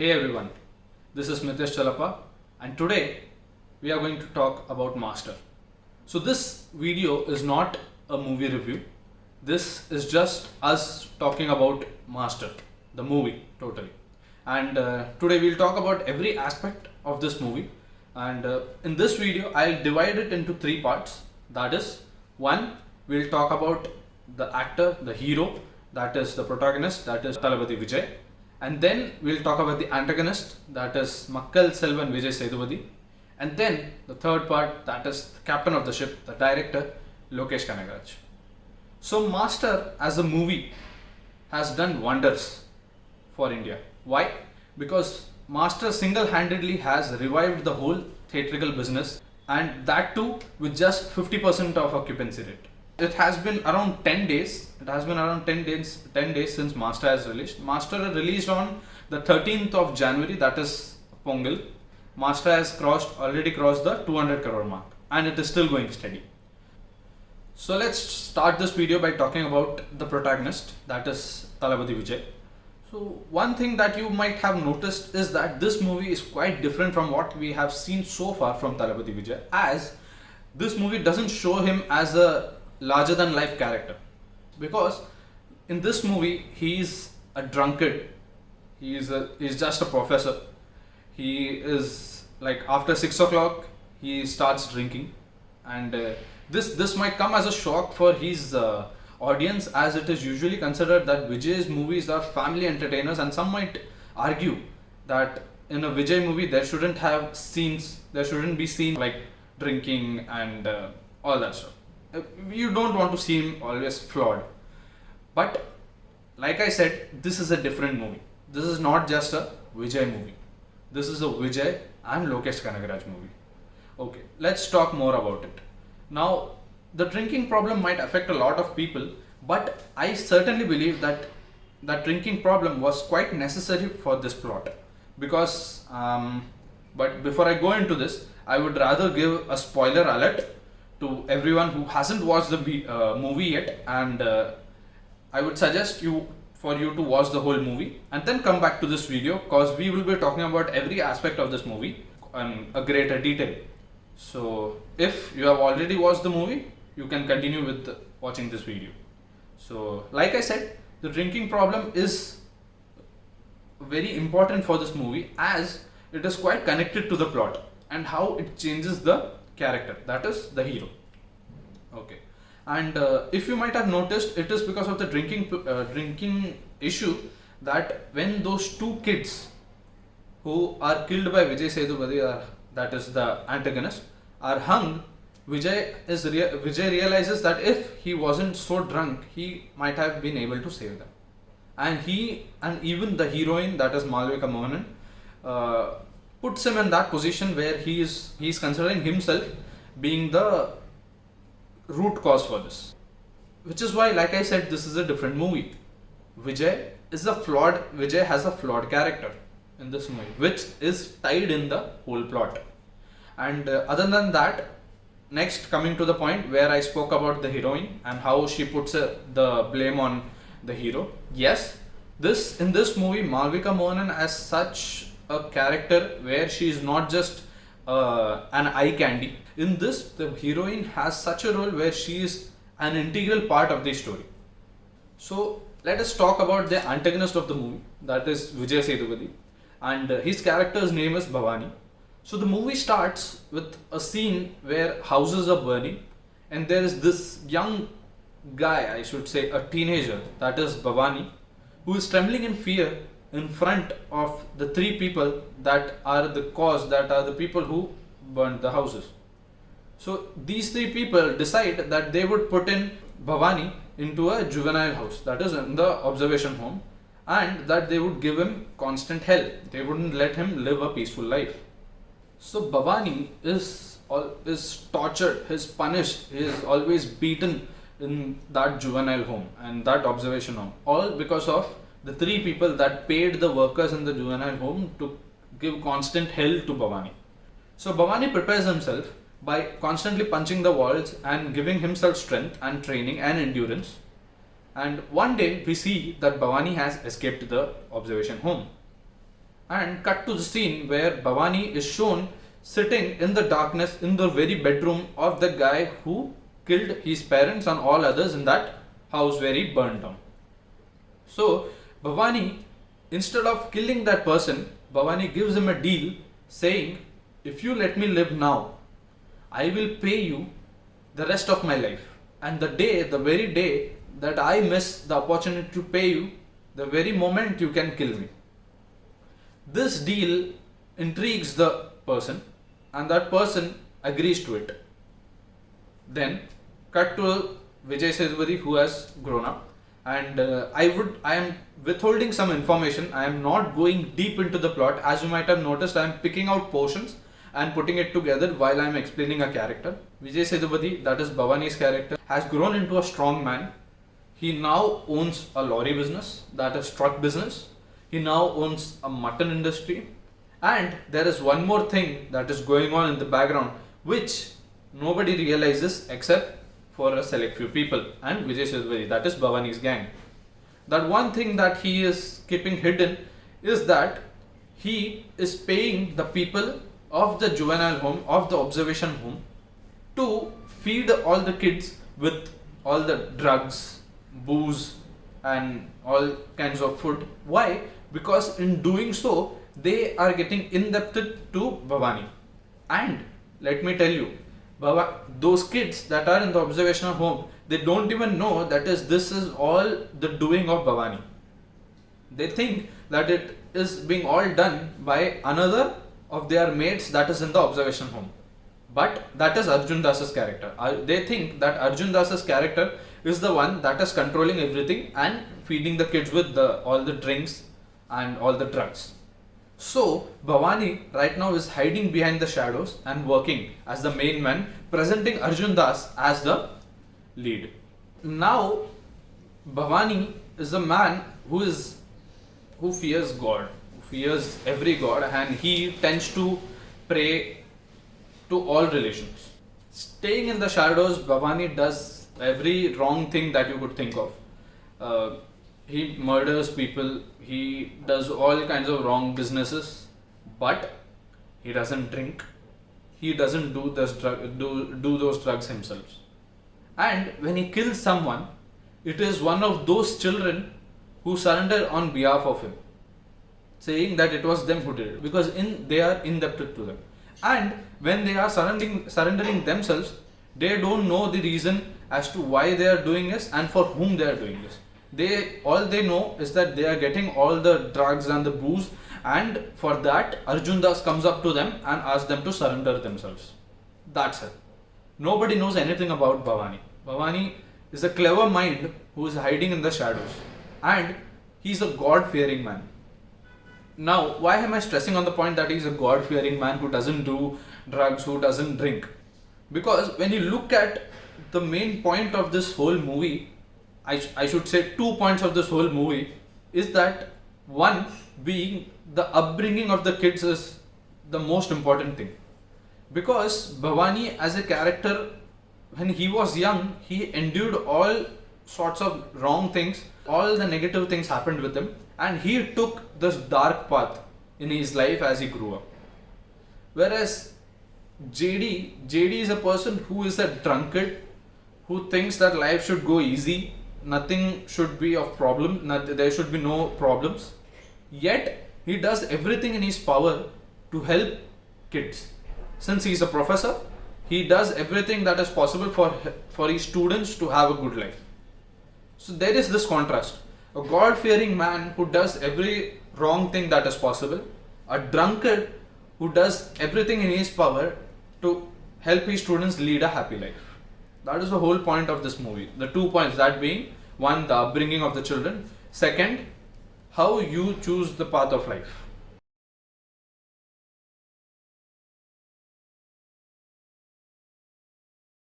Hey everyone, this is Mitesh Chalapa and today we are going to talk about Master. So this video is not a movie review. This is just us talking about Master, the movie totally. And today we'll talk about every aspect of this movie. And in this video I'll divide it into three parts. That is, one, we'll talk about the actor, the hero, that is the protagonist, that is Thalapathy Vijay. And then we'll talk about the antagonist, that is Makkal Selvan Vijay Sethupathi. And then the third part, that is the captain of the ship, the director, Lokesh Kanagaraj. So Master as a movie has done wonders for India. Why? Because Master single-handedly has revived the whole theatrical business, and that too with just 50% of occupancy rate. It has been around 10 days. It has been around 10 days since Master has released. Master released on the 13th of January, that is Pongal. Master has already crossed the 200 crore mark, and it is still going steady. So let's start this video by talking about the protagonist, that is Thalapathy Vijay. So one thing that you might have noticed is that this movie is quite different from what we have seen so far from Thalapathy Vijay, as this movie doesn't show him as a larger than life character, because in this movie he's a drunkard, he's just a professor. He is like, after 6 o'clock he starts drinking, and this might come as a shock for his audience, as it is usually considered that Vijay's movies are family entertainers, and some might argue that in a Vijay movie there shouldn't be scenes like drinking and all that stuff. You don't want to see him always flawed. But like I said, this is a different movie. This is not just a Vijay movie. This is a Vijay and Lokesh Kanagaraj movie. Okay, let's talk more about it. Now, the drinking problem might affect a lot of people, but I certainly believe that that drinking problem was quite necessary for this plot. Because, but before I go into this, I would rather give a spoiler alert to everyone who hasn't watched the movie yet, and I would suggest for you to watch the whole movie and then come back to this video, because we will be talking about every aspect of this movie in a greater detail. So if you have already watched the movie, you can continue with watching this video. So like I said, the drinking problem is very important for this movie, as it is quite connected to the plot and how it changes the character, that is the hero. Okay, and if you might have noticed, it is because of the drinking issue that when those two kids who are killed by Vijay Sethupathi, that is the antagonist, are hung, Vijay realizes that if he wasn't so drunk, he might have been able to save them. And even the heroine, that is Malvika Mohanan, puts him in that position where he is considering himself being the root cause for this. Which is why, like I said, this is a different movie. Vijay has a flawed character in this movie, which is tied in the whole plot. And other than that, next, coming to the point where I spoke about the heroine and how she puts the blame on the hero. Yes, in this movie, Malvika Mohanan as such a character where she is not just an eye candy. In this, the heroine has such a role where she is an integral part of the story. So let us talk about the antagonist of the movie, that is Vijay Sethupathi, and his character's name is Bhavani. So the movie starts with a scene where houses are burning, and there is this young guy, I should say a teenager, that is Bhavani, who is trembling in fear in front of the three people that are the people who burned the houses. So these three people decide that they would put in Bhavani into a juvenile house, that is in the observation home, and that they would give him constant hell. They wouldn't let him live a peaceful life. So Bhavani is tortured, he is punished, he is always beaten in that juvenile home and that observation home, all because of the three people that paid the workers in the juvenile home to give constant hell to Bhavani. So Bhavani prepares himself by constantly punching the walls and giving himself strength and training and endurance. And one day we see that Bhavani has escaped the observation home. And cut to the scene where Bhavani is shown sitting in the darkness in the very bedroom of the guy who killed his parents and all others in that house where he burned down. So Bhavani, instead of killing that person, Bhavani gives him a deal saying, if you let me live now, I will pay you the rest of my life. And the very day that I miss the opportunity to pay you, the very moment you can kill me. This deal intrigues the person and that person agrees to it. Then cut to Vijay Sethupathi, who has grown up, and I am withholding some information. I am not going deep into the plot. As you might have noticed, I am picking out portions and putting it together while I am explaining a character. Vijay Sethupathi, that is Bhavani's character, has grown into a strong man. He now owns a lorry business, that is truck business. He now owns a mutton industry. And there is one more thing that is going on in the background which nobody realizes except for a select few people and Vijay Sethupathi, that is Bhavani's gang. That one thing that he is keeping hidden is that he is paying the people of the juvenile home, of the observation home, to feed all the kids with all the drugs, booze and all kinds of food. Why? Because in doing so, they are getting indebted to Bhavani. And let me tell you, those kids that are in the observational home, they don't even know that this is all the doing of Bhavani. They think that it is being all done by another of their mates that is in the observation home. But that is Arjun Das's character. They think that Arjun Das's character is the one that is controlling everything and feeding the kids with all the drinks and all the drugs. So Bhavani right now is hiding behind the shadows and working as the main man, presenting Arjun Das as the lead. Now Bhavani is a man who fears God, who fears every god, and he tends to pray to all religions. Staying in the shadows, Bhavani does every wrong thing that you could think of. He murders people, he does all kinds of wrong businesses, but he doesn't drink, he doesn't do those drugs himself. And when he kills someone, it is one of those children who surrender on behalf of him, saying that it was them who did it, because they are indebted to them. And when they are surrendering themselves, they don't know the reason as to why they are doing this and for whom they are doing this. All they know is that they are getting all the drugs and the booze, and for that Arjun Das comes up to them and asks them to surrender themselves. That's it. Nobody knows anything about Bhavani. Bhavani is a clever mind who is hiding in the shadows, and he's a God-fearing man. Now, why am I stressing on the point that he's a God-fearing man who doesn't do drugs, who doesn't drink? Because when you look at the main point of this whole movie, I should say 2 points of this whole movie, is that one being the upbringing of the kids is the most important thing. Because Bhavani as a character, when he was young, he endured all sorts of wrong things, all the negative things happened with him, and he took this dark path in his life as he grew up. Whereas JD is a person who is a drunkard, who thinks that life should go easy, nothing should be of problem, there should be no problems. Yet he does everything in his power to help kids. Since he is a professor, he does everything that is possible for his students to have a good life. So there is this contrast. A God-fearing man who does every wrong thing that is possible, a drunkard who does everything in his power to help his students lead a happy life. That is the whole point of this movie. The 2 points, that being, one, the upbringing of the children. Second, how you choose the path of life.